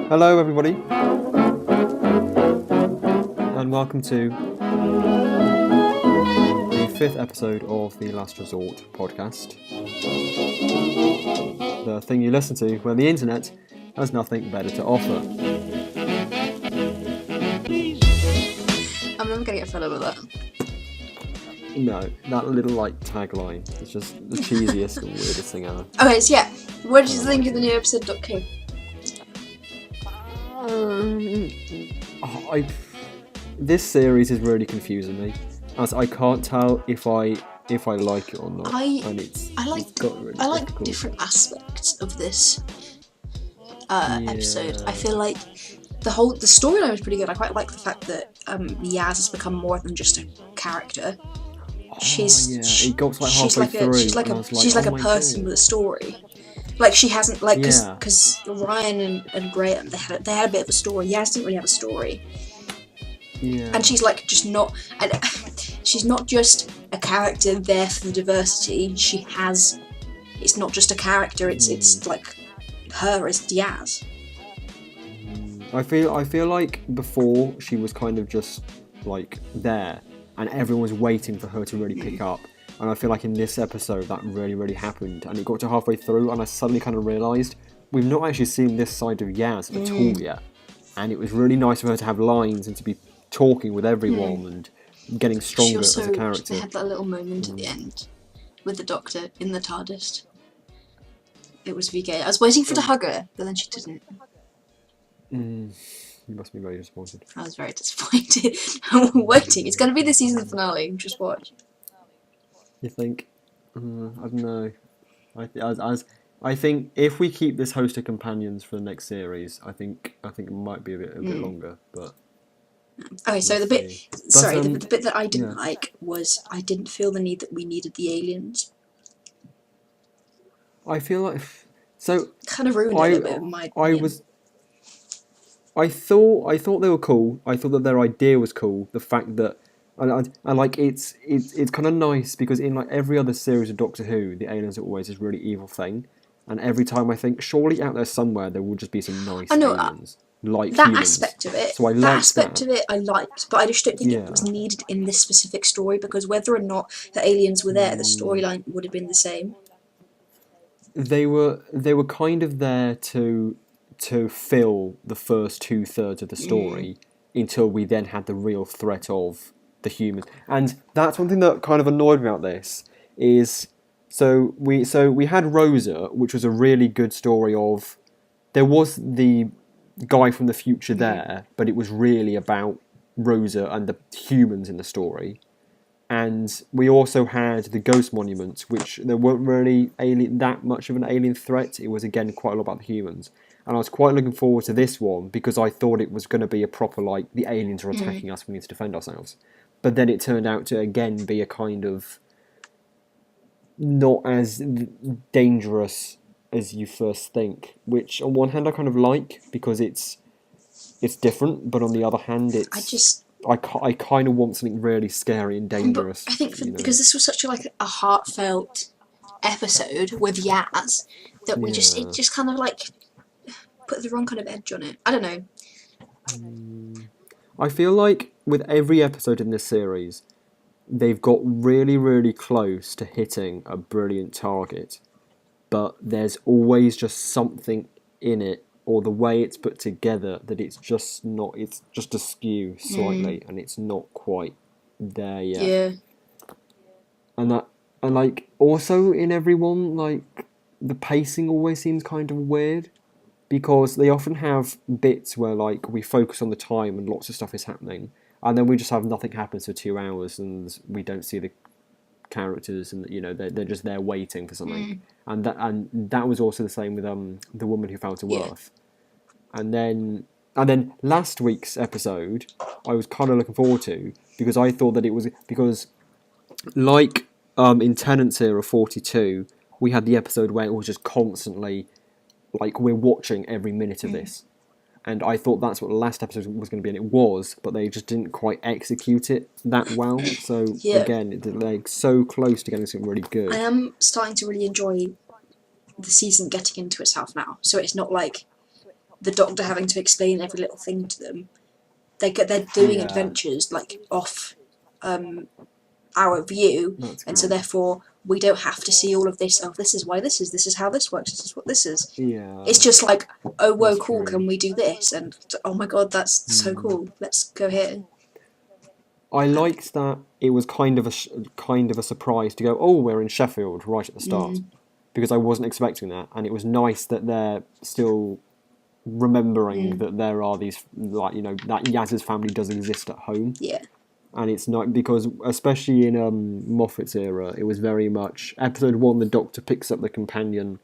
Hello, everybody, and welcome to the 5th episode of the Last Resort podcast. The thing you listen to when the internet has nothing better to offer. I'm never gonna get fed up with that. No, that little tagline. It's just the cheesiest and weirdest thing ever. Okay, so yeah, what did you think of the new episode .co? This series is really confusing me, as I can't tell if I like it or not. I like different aspects of this episode. I feel like the storyline was pretty good. I quite like the fact that Yaz has become more than just a character. It got to halfway through. She's like a person with a story. Like she hasn't because Ryan and Graham they had a bit of a story. Yaz didn't really have a story. Yeah. And she's she's not just a character there for the diversity. It's not just a character. It's like her as Diaz. I feel like before she was kind of just like there, and everyone was waiting for her to really pick up. And I feel like in this episode that really happened, and it got to halfway through, and I suddenly kind of realised we've not actually seen this side of Yaz at all yet. And it was really nice for her to have lines and to be talking with everyone and getting stronger as a character. They had that little moment at the end with the Doctor in the TARDIS. It was VK. I was waiting for her to hug her, but then she didn't. You must be very disappointed. I was very disappointed. I'm waiting. It's going to be the season finale. Just watch. You think? I don't know. I think if we keep this host of companions for the next series, I think it might be a bit longer. But okay, so the bit that I didn't like was I didn't feel the need that we needed the aliens. I feel like kind of ruined a little bit of my opinion. I thought they were cool. I thought that their idea was cool. The fact that and it's kind of nice because in like every other series of Doctor Who, the aliens are always this really evil thing, and every time I think surely out there somewhere there will just be some nice aliens like that humans. aspect of it. So I liked of it I liked, but I just don't think it was needed in this specific story because whether or not the aliens were there, the storyline would have been the same. They were kind of there to fill the first 2/3 of the story until we then had the real threat of the humans. And that's one thing that kind of annoyed me about this is so we had Rosa, which was a really good story of there was the guy from the future there, but it was really about Rosa and the humans in the story. And we also had the ghost monuments, which there weren't really that much of an alien threat. It was again quite a lot about the humans. And I was quite looking forward to this one because I thought it was going to be a proper the aliens are attacking us, we need to defend ourselves. But then it turned out to again be a kind of not as dangerous as you first think, which on one hand I kind of like because it's different, but on the other hand I kind of want something really scary and dangerous. But I think because this was such a heartfelt episode with Yaz that it just kind of put the wrong kind of edge on it. I don't know. I feel like with every episode in this series, they've got really close to hitting a brilliant target, but there's always just something in it or the way it's put together that it's just askew slightly and it's not quite there yet. Yeah. And also in everyone, the pacing always seems kind of weird. Because they often have bits where we focus on the time and lots of stuff is happening, and then we just have nothing happens for 2 hours and we don't see the characters, and they're just there waiting for something. And that was also the same with the woman who fell to earth. And then last week's episode I was kind of looking forward to because I thought that it was because in Tennant's Era 42 we had the episode where it was just constantly we're watching every minute of this. And I thought that's what the last episode was going to be, and it was, but they just didn't quite execute it that well. So, again, they're so close to getting something really good. I am starting to really enjoy the season getting into itself now. So it's not like the Doctor having to explain every little thing to them. They're doing adventures like off our view, and so therefore we don't have to see all of this. Oh, this is why this is how this works. This is what this is. Yeah. It's just like, oh, whoa, That's cool. true. Can we do this? And oh my god, that's so cool. Let's go here. I liked that it was kind of a surprise to go, oh, we're in Sheffield right at the start, because I wasn't expecting that, and it was nice that they're still remembering that there are these, like, you know, that Yaz's family does exist at home. Yeah. And it's not, because especially in Moffat's era, it was very much episode 1, the Doctor picks up the companion,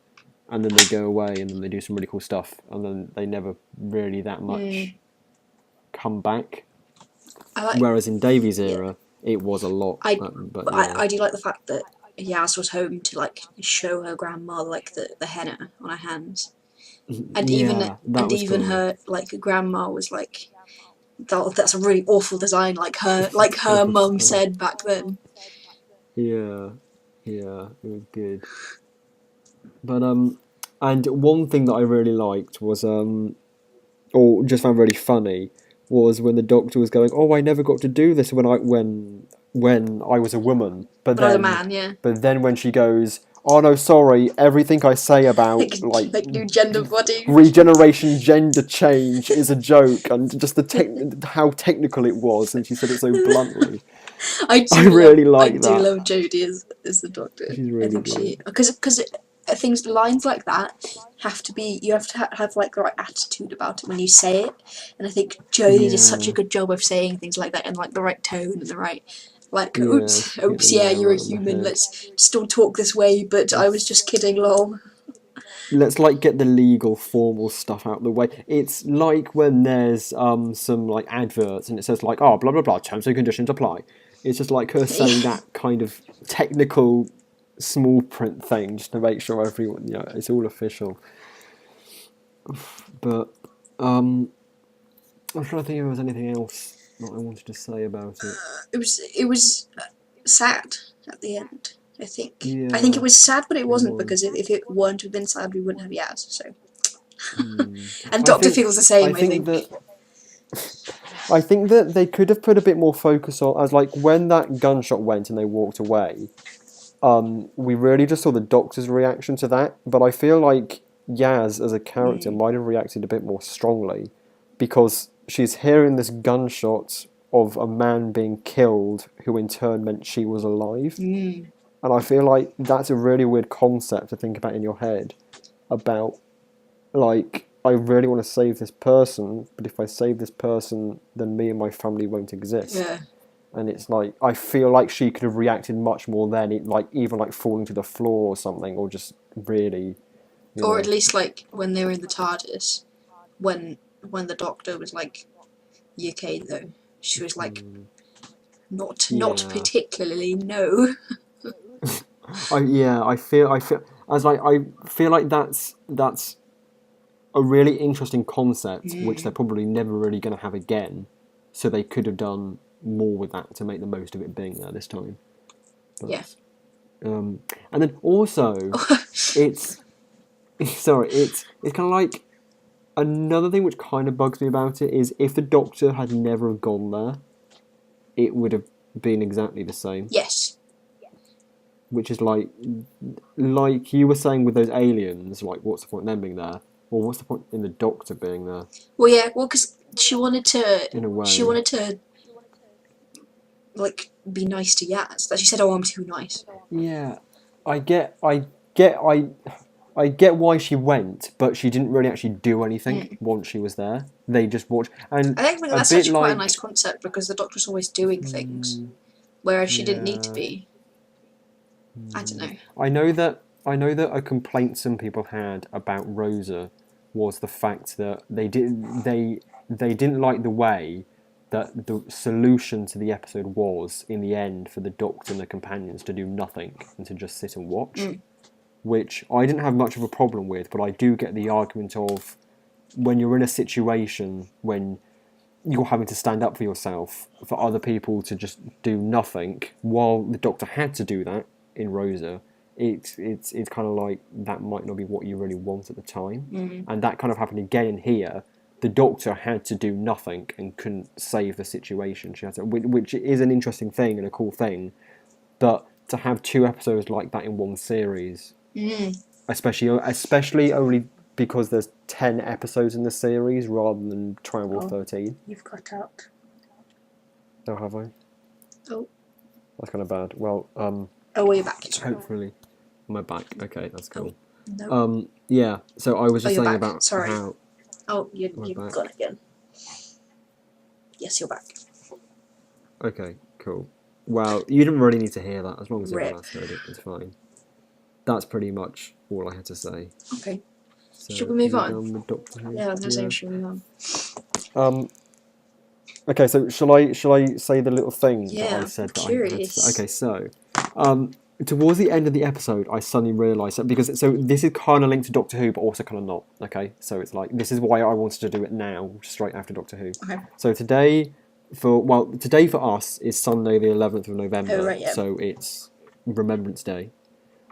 and then they go away, and then they do some really cool stuff, and then they never really that much come back. Whereas in Davy's era, it was a lot. I do like the fact that Yaz was home to like show her grandma like the henna on her hands, and even her like grandma was like, that's a really awful design, like her mum said back then. Yeah, it was good. But and one thing that I really liked was or just found really funny, was when the Doctor was going, oh, I never got to do this when I was a woman, but then I was a man, yeah. But then when she goes, oh no, sorry, everything I say about like new gender body, regeneration, gender change is a joke, and just how technical it was, and she said it so bluntly. I really like that. I do love Jodie as the Doctor. She's really good. Because lines like that you have to have like the right attitude about it when you say it, and I think Jodie does such a good job of saying things like that in like the right tone and the right, like, oops, yeah, you're a human, let's still talk this way, but I was just kidding, lol. Let's like get the legal formal stuff out of the way. It's like when there's some like adverts and it says like, oh, blah blah blah, terms and conditions apply. It's just like her saying that kind of technical small print thing just to make sure everyone, you know, it's all official. But I'm trying to think if there was anything else that I wanted to say about it. It was sad at the end, I think. Yeah, I think it was sad, but it wasn't, because if it weren't have been sad, we wouldn't have Yaz. So, and Doctor feels the same. I think that they could have put a bit more focus on, as like when that gunshot went and they walked away. We really just saw the Doctor's reaction to that, but I feel like Yaz as a character might have reacted a bit more strongly, because she's hearing this gunshot of a man being killed, who in turn meant she was alive. And I feel like that's a really weird concept to think about in your head, about, like, I really want to save this person, but if I save this person, then me and my family won't exist. Yeah. And it's like, I feel like she could have reacted much more then, like even like falling to the floor or something, or just really... Or at least like when they were in the TARDIS, when the Doctor was like, "You okay though?" She was like, not particularly, no. I feel like that's a really interesting concept, which they're probably never really going to have again. So they could have done more with that to make the most of it being there this time. But, yeah. And then also, it's kind of like, another thing which kind of bugs me about it is if the Doctor had never gone there, it would have been exactly the same. Yes. Which is like you were saying with those aliens, like, what's the point in them being there? Well, what's the point in the Doctor being there? Well, yeah, because she wanted to... In a way. She wanted to, like, be nice to Yaz. That she said, "Oh, I'm too nice." Yeah, I get why she went, but she didn't really actually do anything once she was there. They just watched. And I think that's actually quite a nice concept, because the Doctor's always doing things, whereas she didn't need to be. I don't know. I know that a complaint some people had about Rosa was the fact that they didn't like the way that the solution to the episode was, in the end, for the Doctor and the companions to do nothing and to just sit and watch. Which I didn't have much of a problem with, but I do get the argument of, when you're in a situation when you're having to stand up for yourself, for other people to just do nothing, while the Doctor had to do that in Rosa, it's kind of like that might not be what you really want at the time, Mm. and that kind of happened again here. The Doctor had to do nothing and couldn't save the situation. She had to, which is an interesting thing and a cool thing, but to have 2 episodes like that in one series, especially only because there's 10 episodes in the series rather than 12 or 13. You've cut out. Oh, have I? Oh. That's kind of bad. Well, Oh, well, you're back. hopefully, am I back? Okay, that's cool. No. Yeah. So I was just saying back. about Sorry. how. Oh, you've gone again. Yes, you're back. Okay, cool. Well, you didn't really need to hear that. As long as everyone Rip. else heard it, it's fine. That's pretty much all I had to say. Okay. So, Should we move on? Done with Doctor Who? Yeah, I was going to say, should we move on? Okay, so shall I say the little thing that I said that curious. I had to say? Okay, so towards the end of the episode, I suddenly realised that because this is kind of linked to Doctor Who, but also kind of not. Okay, so it's like this is why I wanted to do it now, straight after Doctor Who. Okay. So today for us is Sunday the 11th of November. Oh, right, yeah. So it's Remembrance Day,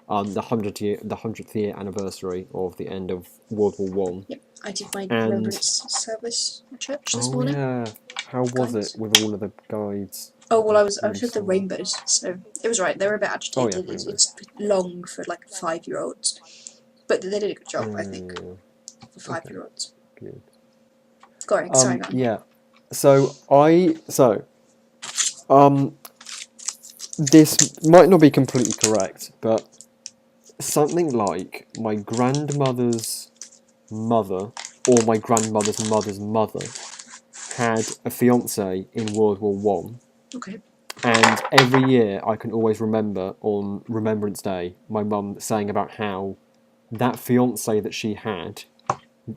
the 100th year anniversary of the end of World War One. Yep, I did my remembrance service at church this morning. Yeah, how was it with all of the guides? Oh well, I was with the rainbows, so it was right. They were a bit agitated. Oh, yeah, it's long for like 5-year-olds, but they did a good job, I think, for 5-year-olds. Good. Sorry, go on. Yeah. This might not be completely correct, but something like my grandmother's mother or my grandmother's mother's mother had a fiance in World War One. Okay. And every year I can always remember on Remembrance Day my mum saying about how that fiance that she had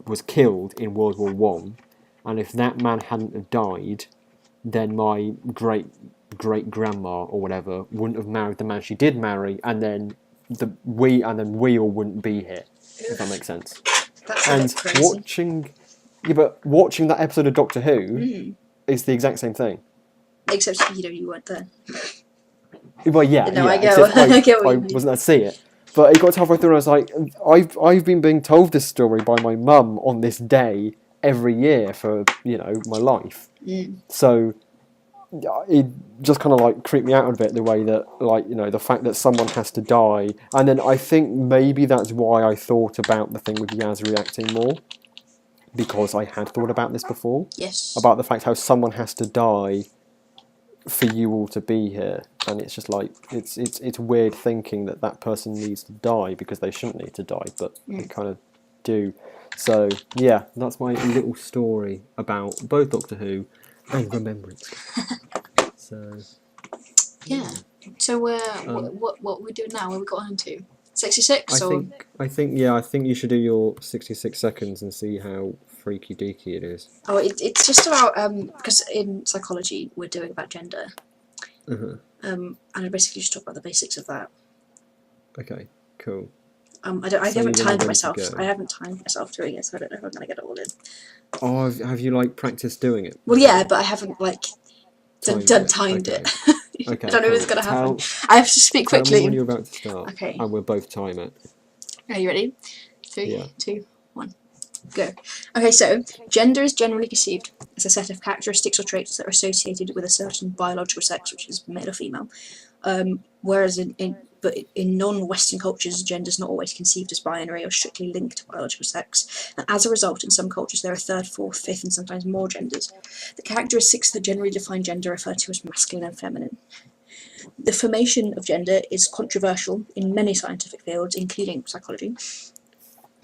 was killed in World War One, and if that man hadn't have died, then my great grandma or whatever wouldn't have married the man she did marry, and then we all wouldn't be here. If that makes sense. That's a bit crazy. Watching that episode of Doctor Who is the exact same thing. Except you weren't there. Well, yeah, No, yeah. I get Except I get what I you mean. wasn't there to see it. But it got halfway through and I was like, I've been being told this story by my mum on this day every year for, my life. So it just kind of like creeped me out a bit, the way that, the fact that someone has to die. And then I think maybe that's why I thought about the thing with Yaz reacting more. Because I had thought about this before. Yes. About the fact how someone has to die for you all to be here, and it's just like it's weird thinking that person needs to die because they shouldn't need to die, but they kind of do. So yeah, that's my little story about both Doctor Who and Remembrance. So yeah. So what we doing now? What we got on to 66? I think you should do your 66 seconds and see how freaky deaky it is. Oh, it's just about because in psychology we're doing about gender, and I basically just talk about the basics of that. Okay, cool. I haven't timed myself. I haven't timed myself doing it, so I don't know if I'm gonna get it all in. Oh, have you practiced doing it? Well, yeah, but I haven't timed it. Okay, I don't know if it's gonna happen. I have to speak quickly. Tell me when you're about to start. Okay. And we'll both time it. Are you ready? 3, 2, 1, go. Okay, so gender is generally perceived as a set of characteristics or traits that are associated with a certain biological sex, which is male or female. Whereas in non-Western cultures, gender is not always conceived as binary or strictly linked to biological sex, and as a result, in some cultures there are 3rd, 4th, 5th, and sometimes more genders. The characteristics that generally define gender are referred to as masculine and feminine. The formation of gender is controversial in many scientific fields, including psychology.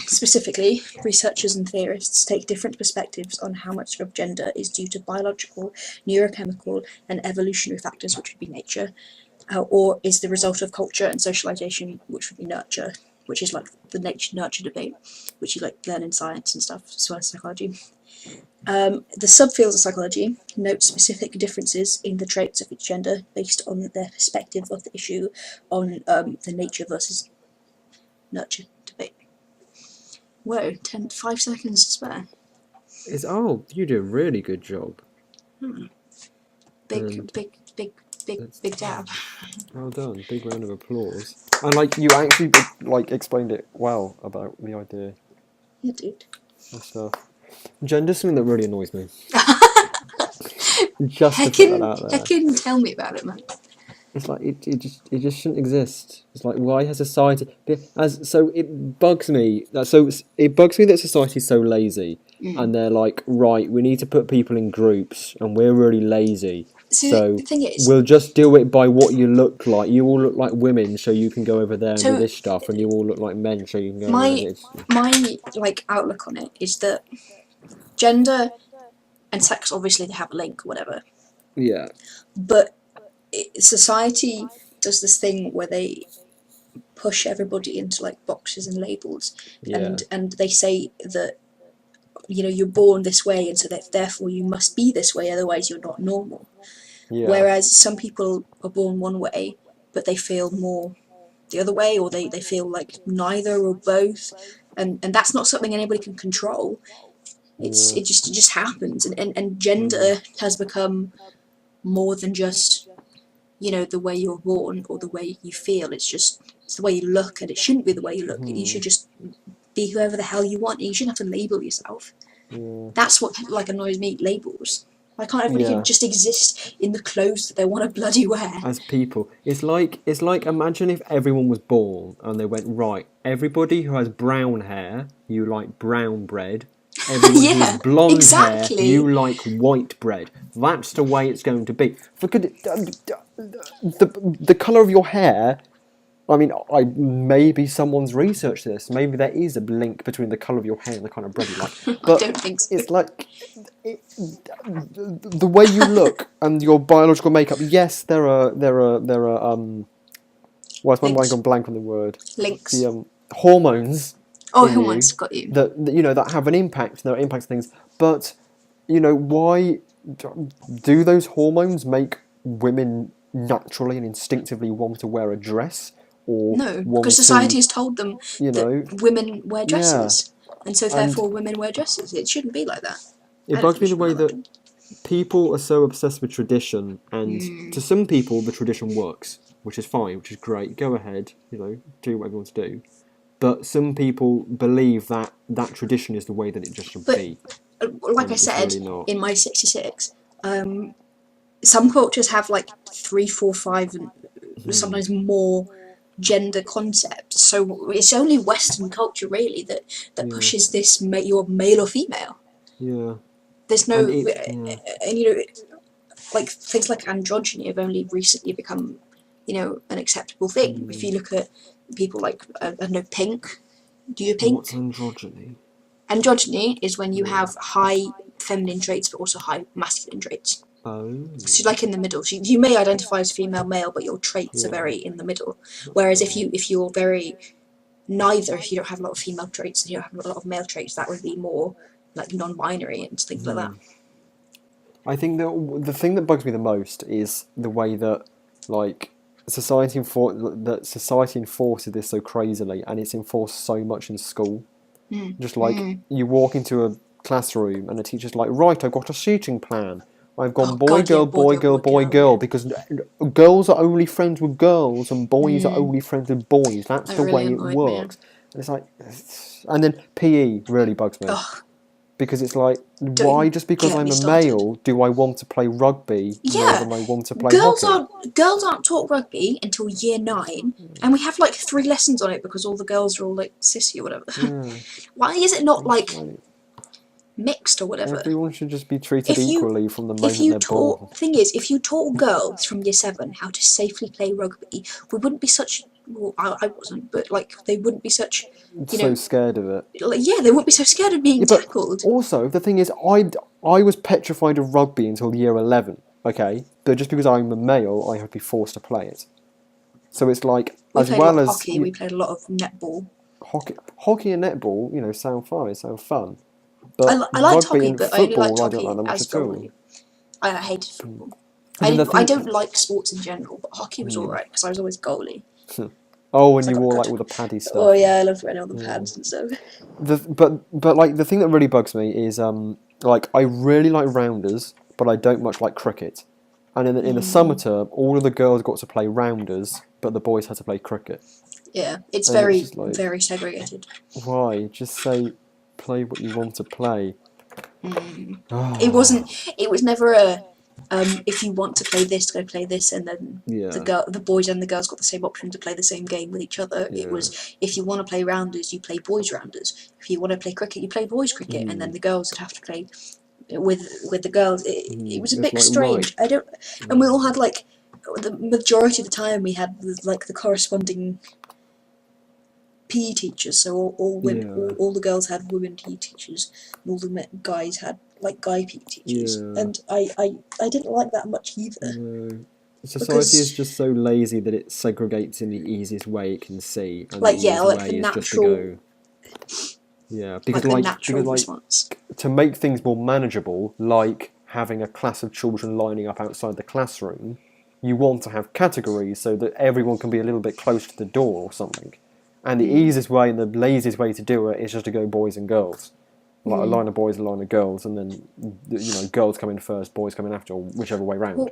Specifically, researchers and theorists take different perspectives on how much of gender is due to biological, neurochemical, and evolutionary factors, which would be nature, or is the result of culture and socialization, which would be nurture, which is like the nature-nurture debate, which you learn in science and stuff, as well as psychology. The subfields of psychology note specific differences in the traits of each gender based on their perspective of the issue on the nature versus nurture debate. Whoa, 5 seconds to spare. You do a really good job. Big big dab. Well done. Big round of applause. And like you actually like explained it well about the idea Yeah, dude. and stuff. Gender's something that really annoys me. Just to put that out there. Heckin' tell me about it, man. It's like it just shouldn't exist. It's like, why has society so it bugs me it bugs me that society's so lazy and they're like, right, we need to put people in groups and we're really lazy. So the thing is, we'll just do it by what you look like. You all look like women, so you can go over there and do this stuff, and you all look like men, so you can go over there. My like outlook on it is that gender and sex, obviously they have a link or whatever. Yeah. But society does this thing where they push everybody into like boxes and labels, and they say that you're born this way, and so that therefore you must be this way, otherwise you're not normal. Yeah. Whereas some people are born one way, but they feel more the other way, or they feel like neither or both, and that's not something anybody can control. It just happens, and gender has become more than just the way you're born or the way you feel. It's the way you look, and it shouldn't be the way you look. You should just be whoever the hell you want. You shouldn't have to label yourself. That's what like annoys me, labels. Why can't everybody just exist in the clothes that they want to bloody wear? As people, it's like imagine if everyone was born and they went, right, everybody who has brown hair, you like brown bread. Everyone who has blonde hair, you like white bread. That's the way it's going to be. The colour of your hair. I mean, maybe someone's researched this. Maybe there is a link between the colour of your hair and the kind of bread you like. But I don't think so. It's like the way you look and your biological makeup. Yes, there are. Why is my mind gone blank on the word? Links. The hormones. Oh, hormones, got you. That have an impact. There are impacts things, but why do those hormones make women naturally and instinctively want to wear a dress? No, because society has told them that women wear dresses, and so therefore women wear dresses. It shouldn't be like that. It bugs me the way that people are so obsessed with tradition, and to some people the tradition works, which is fine, which is great. Go ahead, do what you want to do. But some people believe that tradition is the way that it just should be. Like I said, really in my 66, some cultures have like 3, 4, 5, and sometimes more gender concepts. So it's only Western culture really that pushes this you're male or female. Yeah. There's no like things like androgyny have only recently become an acceptable thing. If you look at people like I don't know, Pink. Do you Pink? What's androgyny? Androgyny is when you have high feminine traits but also high masculine traits. Oh. So like in the middle. So you may identify as female, male, but your traits are very in the middle. Whereas if you're very neither, if you don't have a lot of female traits and you don't have a lot of male traits, that would be more like non-binary and things like that. I think that the thing that bugs me the most is the way that like society enforces this so crazily, and it's enforced so much in school. Just like you walk into a classroom and the teacher's like, right, I've got a seating plan. I've gone boy, girl, because girls are only friends with girls and boys are only friends with boys. That's the way it works. And it's like, and then PE really bugs me. Because it's like, why just because I'm a male do I want to play rugby more than I want to play hockey? Girls aren't taught rugby until year 9, and we have like 3 lessons on it because all the girls are all like sissy or whatever. Why is it not like mixed or whatever? Everyone should just be treated equally from the moment they're born. The thing is, if you taught girls from year 7 how to safely play rugby, we wouldn't be such. Well, I wasn't, but like they wouldn't be such. So scared of it. Like, they wouldn't be so scared of being tackled. Also, the thing is, I was petrified of rugby until year 11. Okay, but just because I'm a male, I have to be forced to play it. So it's like we played a lot of hockey. We played a lot of netball. Hockey and netball, sound fine, sound fun. But I liked hockey, but I only liked I hockey don't like that much as at all. goalie. I hated football. I don't like sports in general, but hockey was alright because I was always goalie. Oh, and you wore like all the paddy stuff. Oh yeah, I loved wearing all the pads and stuff. But like the thing that really bugs me is like I really like rounders, but I don't much like cricket. And in the summer term, all of the girls got to play rounders, but the boys had to play cricket. Yeah, it's And very, just like, very segregated. why? Just say, play what you want to play. It wasn't. It was never a. If you want to play this, go play this, and then the boys and the girls got the same option to play the same game with each other. Yeah. It was, if you want to play rounders, you play boys rounders. If you want to play cricket, you play boys cricket, and then the girls would have to play with the girls. It was a bit like, strange. right. I don't. And we all had like the majority of the time we had like the corresponding PE teachers. So all women, all the girls had women PE teachers, and all the guys had like guy PE teachers. And I didn't like that much either. No. Society is just so lazy that it segregates in the easiest way it can see, and like the easiest like way the is natural. just to go. Yeah, because like the natural response. To make things more manageable, like having a class of children lining up outside the classroom, you want to have categories so that everyone can be a little bit close to the door or something. And the easiest way and the laziest way to do it is just to go boys and girls. Like a line of boys, a line of girls, and then girls come in first, boys come in after, or whichever way round. Well,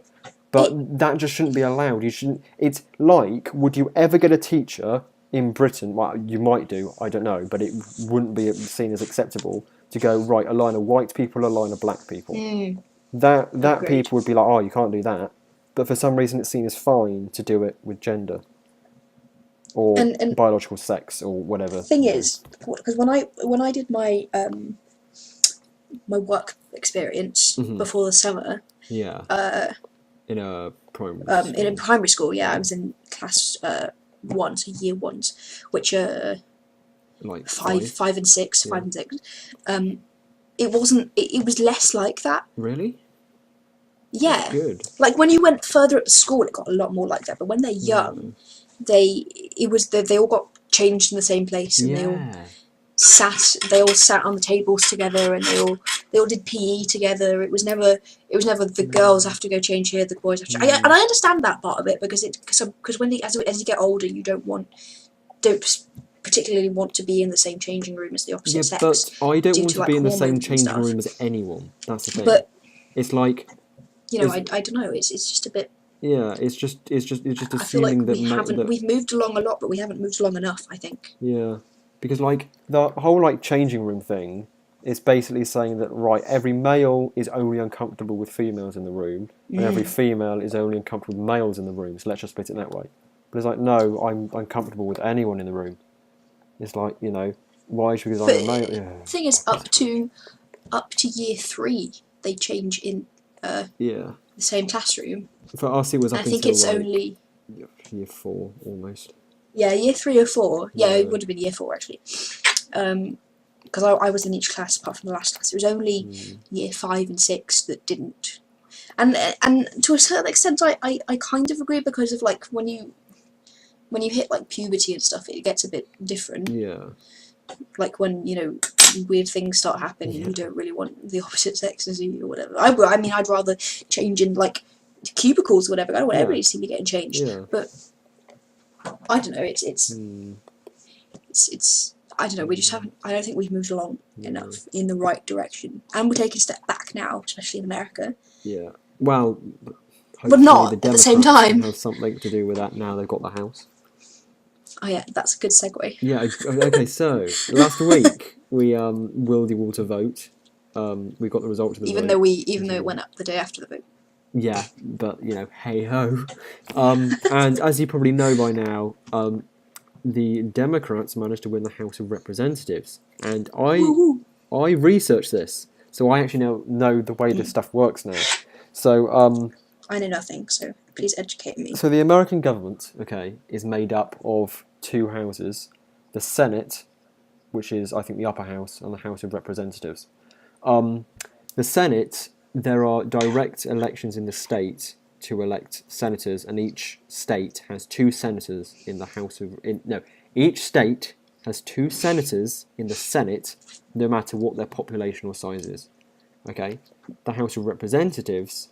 but that just shouldn't be allowed. You shouldn't. It's like, would you ever get a teacher in Britain? Well, you might do. I don't know, but it wouldn't be seen as acceptable to go right. A line of white people, a line of black people. That people would be like, oh, you can't do that. But for some reason, it's seen as fine to do it with gender. Or and biological sex, or whatever. Thing is, because when I did my my work experience before the summer, in a primary school. in primary school, I was in class 1, so year 1s, which are like 5 and 6, 5 and 6. It wasn't. It was less like that. Really? Yeah. That's good. Like when you went further up the school, it got a lot more like that. But when they're young. They all got changed in the same place, and they all sat on the tables together, and they all did PE together. It was never the girls have to go change here, the boys have to. And I understand that part of it because when as you get older, you don't particularly want to be in the same changing room as the opposite sex. But I don't want to be in the same changing room as anyone. That's the thing. But it's like I don't know. It's just a bit. Yeah, it's just assuming I feel like we've moved along a lot, but we haven't moved along enough, I think. Yeah, because like the whole like changing room thing is basically saying that every male is only uncomfortable with females in the room, and every female is only uncomfortable with males in the room. So let's just split it that way. But it's like, no, I'm uncomfortable with anyone in the room. It's like, why? Because I'm a male. Yeah. The thing is, up to year 3, they change in the same classroom. For us, it was up I think until it's only year 4 almost. Yeah, year 3 or 4. Yeah, it would have been year 4 actually. Because I was in each class apart from the last class. It was only year 5 and 6 that didn't. And to a certain extent, I kind of agree because of like when you hit like puberty and stuff, it gets a bit different. Yeah. Like when weird things start happening, you don't really want the opposite sex as you or whatever. I mean, I'd rather change in like cubicles or whatever. I don't want everybody to see me getting changed. Yeah. But I don't know. It's I don't know. We just haven't. I don't think we've moved along enough in the right direction, and we're taking a step back now, especially in America. Yeah. Well, but not at the same time. Have something to do with that now. They've got the House. Oh yeah, that's a good segue. Yeah. Okay. So last week we willed you all to vote. We got the results of the vote. Even though it went up the day after the vote. Yeah, but hey ho. And as you probably know by now, the Democrats managed to win the House of Representatives, and I researched this, so I actually know the way this stuff works now. So I know nothing, so please educate me. So the American government, is made up of 2 houses: the Senate, which is I think the upper house, and the House of Representatives. The Senate. There are direct elections in the state to elect senators, and each state has 2 senators in the House of... each state has 2 senators in the Senate, no matter what their population or size is. Okay? The House of Representatives,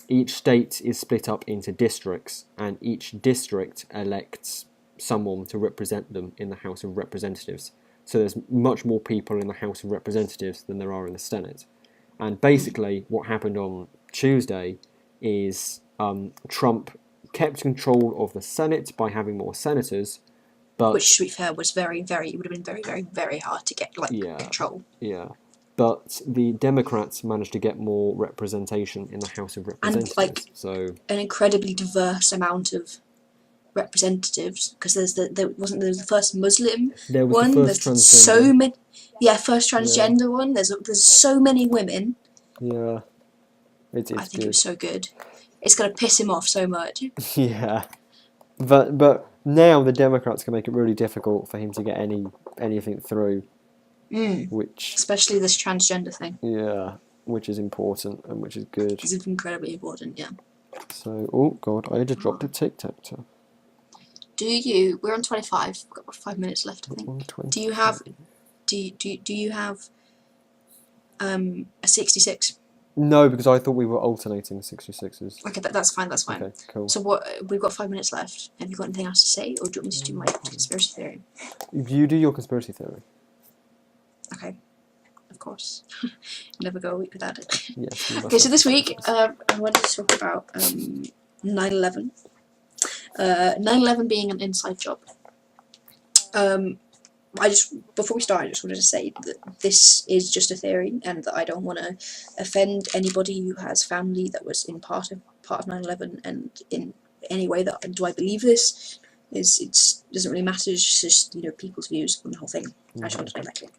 each state is split up into districts, and each district elects someone to represent them in the House of Representatives. So there's much more people in the House of Representatives than there are in the Senate. And basically, what happened on Tuesday is Trump kept control of the Senate by having more senators, but which, to be fair, was very, very. It would have been very, very, very hard to get control. Yeah, but the Democrats managed to get more representation in the House of Representatives. And an incredibly diverse amount of representatives, because there's the first Muslim there was one. the first There's transgender. so many. Yeah, first transgender one. There's so many women. Yeah, it's I think good. it was so good. It's gonna piss him off so much. Yeah, but now the Democrats can make it really difficult for him to get anything through. Which, especially this transgender thing. Yeah, which is important and which is good. It's incredibly important. Yeah. So, oh god, I just dropped a tic-tac-toe. We're on 25. We've got 5 minutes left, I think. Do you have a 66? No, because I thought we were alternating 66s. Okay, that's fine. That's fine. Okay, cool. So we've got 5 minutes left. Have you got anything else to say, or do you want me to do my conspiracy theory? You do your conspiracy theory. Okay, of course. Never go a week without it. Yes. Okay, so this week I wanted to talk about 9/11. 9/11 being an inside job. Before we start, I just wanted to say that this is just a theory, and that I don't want to offend anybody who has family that was in part of 9/11, and in any way that do I believe this. It doesn't really matter. It's just people's views on the whole thing. I just want to make that clear.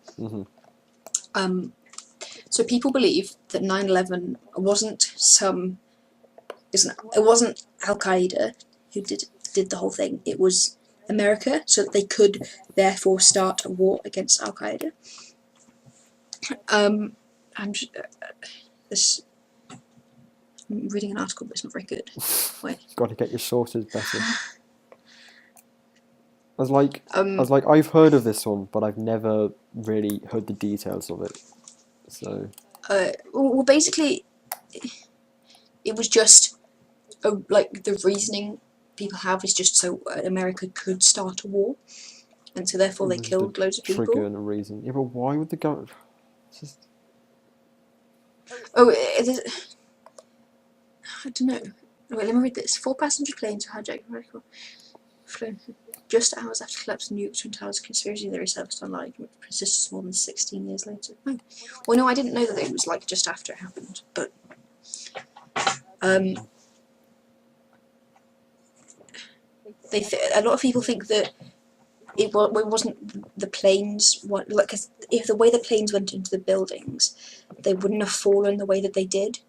So people believe that 9/11 wasn't Al Qaeda who did the whole thing. It was America, so that they could therefore start a war against Al Qaeda. I'm reading an article, but it's not very good. Wait. Got to get your sources better. I was like, I've heard of this one, but I've never really heard the details of it. So. Well, basically, it was just the reasoning people have is just so America could start a war, and so therefore they killed loads of people. Trigger and a reason. Yeah, but why would they go? Just... Oh, I don't know. Wait, let me read this. 4 passenger planes were hijacked. Flown just hours after collapse of nukes Twin Towers. Conspiracy theory surfaced online, which persists more than 16 years later. Oh. Well, no, I didn't know that it was just after it happened, but a lot of people think that it wasn't the planes. Because if the way the planes went into the buildings, they wouldn't have fallen the way that they did,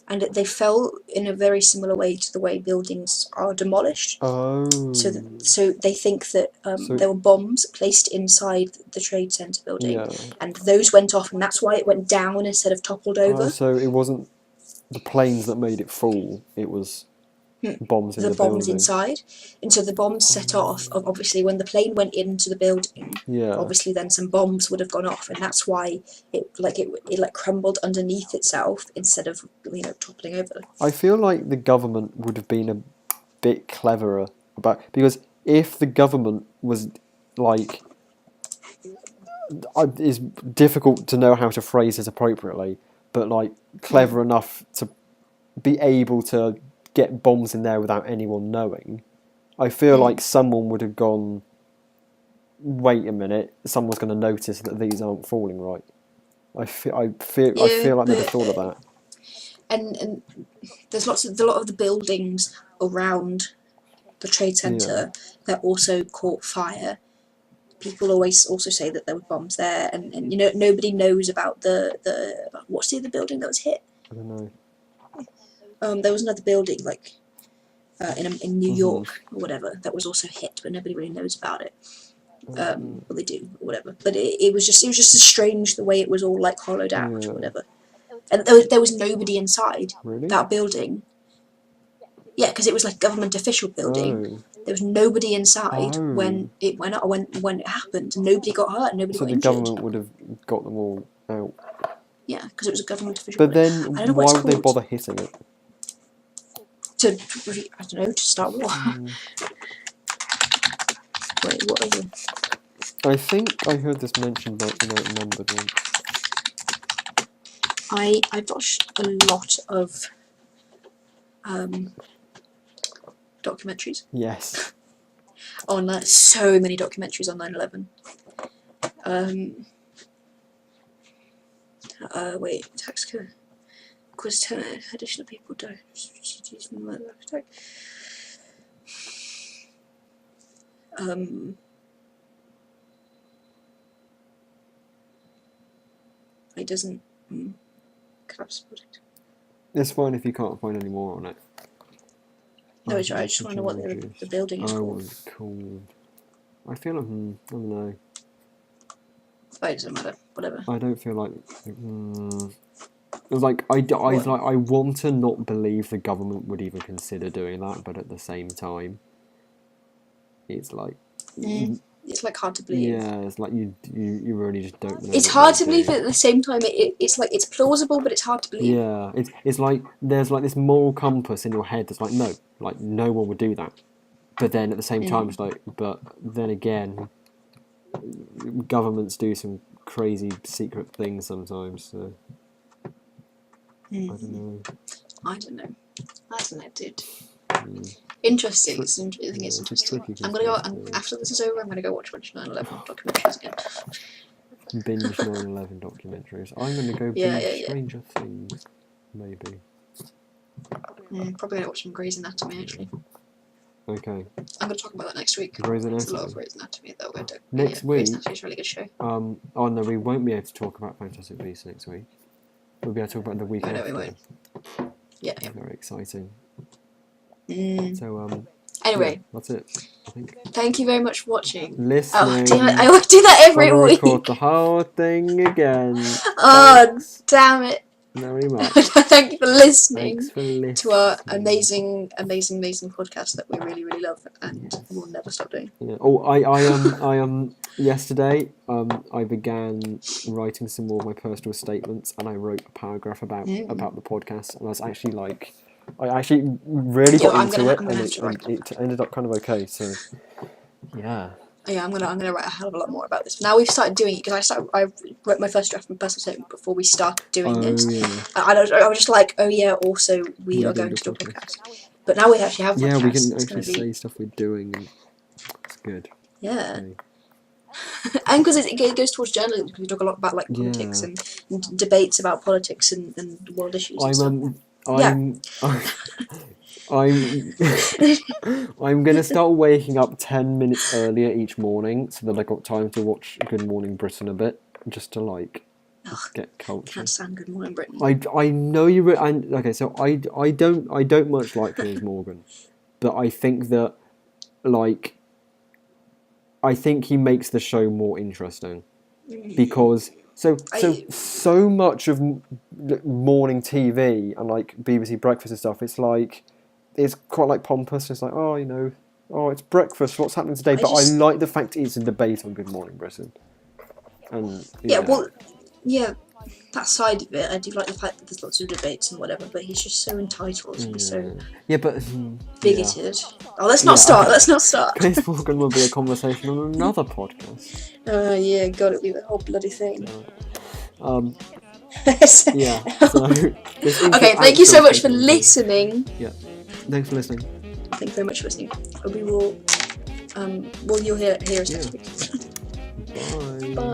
and they fell in a very similar way to the way buildings are demolished. Oh. So they think that there were bombs placed inside the Trade Center building, and those went off, and that's why it went down instead of toppled over. Oh, so it wasn't the planes that made it fall, it was bombs in the bombs building. Inside, and so the bombs set off. Obviously, when the plane went into the building, obviously then some bombs would have gone off, and that's why it crumbled underneath itself instead of toppling over. I feel like the government would have been a bit cleverer because if the government was it's difficult to know how to phrase this appropriately, but clever enough to be able to get bombs in there without anyone knowing. I feel like someone would have gone, wait a minute, someone's going to notice that these aren't falling right. I feel like they'd have thought of that. And there's a lot of the buildings around the Trade Center that also caught fire. People always also say that there were bombs there, and nobody knows about what's the other building that was hit. I don't know. There was another building in New York or whatever that was also hit, but nobody really knows about it. Well, they do, or whatever. But it was just strange the way it was all hollowed out or whatever. And there was nobody inside that building. Yeah, because it was government official building. There was nobody inside when it went up, when it happened. Nobody got hurt. Nobody got injured. So the government would have got them all out. Yeah, because it was a government official. But then, why would they bother hitting it? To start war. Wait, what are you? I think I heard this mentioned, but numbered one. I've watched a lot of documentaries. Yes. On so many documentaries on 9/11. Wait, tax code. Quiz 10 additional people die. It doesn't collapse project. It's fine if you can't find any more on it. No, it's right. I just want to know what the building is called. It's called. I feel like I don't know. Oh, it doesn't matter. Whatever. I don't feel like. It was like I want to not believe the government would even consider doing that, but at the same time, it's like. It's like hard to believe. Yeah, it's like you really just don't know. It's hard to believe, but at the same time, it's like it's plausible, but it's hard to believe. Yeah, it's like there's like this moral compass in your head that's like no one would do that, but then at the same time it's like, but then again, governments do some crazy secret things sometimes. So I don't know. I don't know, dude. Interesting. I think it's interesting. I'm gonna go after this is over. I'm gonna go watch a bunch of 9/11 documentaries again. Binge 9/11 documentaries. I'm gonna go binge Stranger Things, maybe. Probably gonna watch some Grey's Anatomy actually. Okay. I'm gonna talk about that next week. Grey's Anatomy. There's a lot of Grey's Anatomy that we're doing. Next week. Grey's Anatomy is a really good show. Oh no, we won't be able to talk about Fantastic Beasts next week. We'll be able to talk about the week after. No, we won't. Yeah. Very exciting. So anyway, yeah, that's it. I think. Thank you very much for watching. Listening. Oh damn it! I always do that every week. Record the whole thing again. Thanks. Damn it! Very much. Thank you for listening, to our amazing podcast that we really love and will never stop doing. Yeah. Oh, I yesterday I began writing some more of my personal statements, and I wrote a paragraph about the podcast, and I was actually like. I actually really got into it, and it ended up kind of okay. So, yeah. Yeah, I'm gonna write a hell of a lot more about this. But now we've started doing it because I wrote my first draft of my personal statement before we started doing this. Yeah. I was just like, oh yeah, also we are going to do a podcast. But now we actually have a podcast. Yeah, we can actually say stuff we're doing. And it's good. Yeah. Okay. And because it goes towards journalism, because we talk a lot about like politics and debates about politics and world issues. I'm gonna start waking up 10 minutes earlier each morning so that I got time to watch Good Morning Britain a bit, just to like get culture. Can't stand Good Morning Britain. I know you. Okay, so I don't much like Piers Morgan, but I think that like I think he makes the show more interesting because. So much of morning TV and like BBC Breakfast and stuff, it's quite like pompous. It's like, it's breakfast. What's happening today? But I like the fact it's a debate on Good Morning Britain. And that side of it, I do like the fact that there's lots of debates and whatever. But he's just so entitled. He's so bigoted. Yeah. Oh, let's not start. Let's not start. Piers Morgan will be a conversation on another podcast. God, it'll be the whole bloody thing. Yeah. So okay, thank you so much for listening. Yeah. Thanks for listening. Thank you very much for listening. We will. You'll hear us next week. Bye.